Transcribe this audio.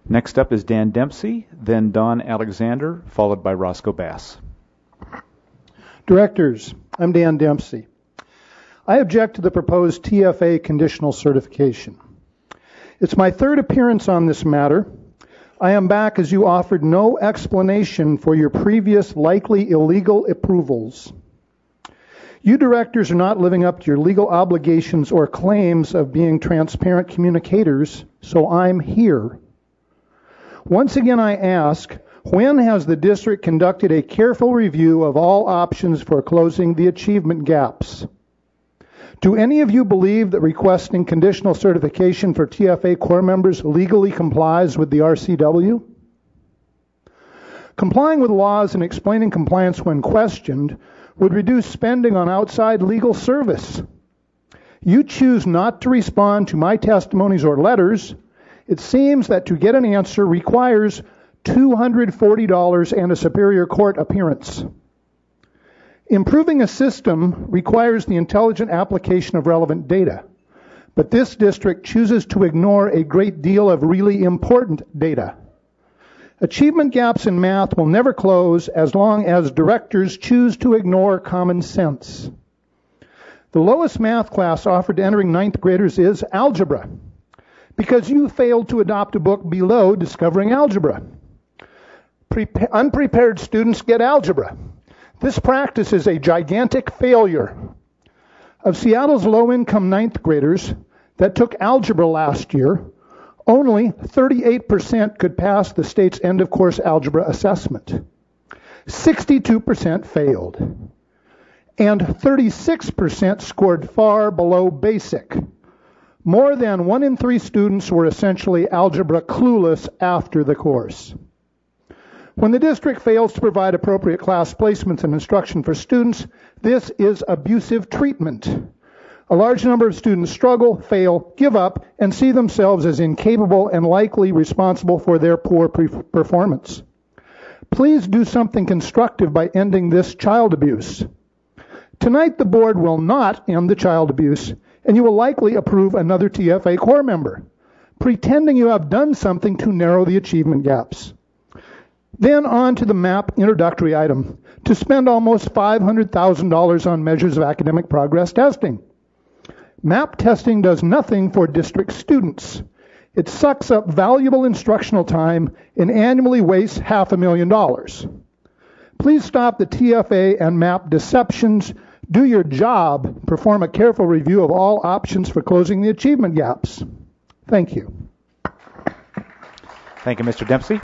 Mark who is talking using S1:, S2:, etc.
S1: Next up is Dan Dempsey, then Don Alexander, followed by Roscoe Bass.
S2: Directors, I'm Dan Dempsey. I object to the proposed TFA conditional certification. It's my third appearance on this matter. I am back as you offered no explanation for your previous likely illegal approvals. You directors are not living up to your legal obligations or claims of being transparent communicators, so I'm here. Once again, I ask, when has the district conducted a careful review of all options for closing the achievement gaps? Do any of you believe that requesting conditional certification for TFA Corps members legally complies with the RCW? Complying with laws and explaining compliance when questioned would reduce spending on outside legal service. You choose not to respond to my testimonies or letters. It seems that to get an answer requires $240 and a Superior Court appearance. Improving a system requires the intelligent application of relevant data, but this district chooses to ignore a great deal of really important data. Achievement gaps in math will never close as long as directors choose to ignore common sense. The lowest math class offered to entering ninth graders is algebra, because you failed to adopt a book below Discovering Algebra. Unprepared students get algebra. This practice is a gigantic failure. Of Seattle's low-income ninth graders that took algebra last year, only 38% could pass the state's end-of-course algebra assessment. 62% failed. And 36% scored far below basic. More than 1 in 3 students were essentially algebra clueless after the course. When the district fails to provide appropriate class placements and instruction for students, this is abusive treatment. A large number of students struggle, fail, give up, and see themselves as incapable and likely responsible for their poor performance. Please do something constructive by ending this child abuse. Tonight, the board will not end the child abuse, and you will likely approve another TFA Corps member, pretending you have done something to narrow the achievement gaps. Then on to the MAP introductory item, to spend almost $500,000 on measures of academic progress testing. MAP testing does nothing for district students. It sucks up valuable instructional time and annually wastes $500,000. Please stop the TFA and MAP deceptions. Do your job. Perform a careful review of all options for closing the achievement gaps. Thank you.
S1: Thank you, Mr. Dempsey.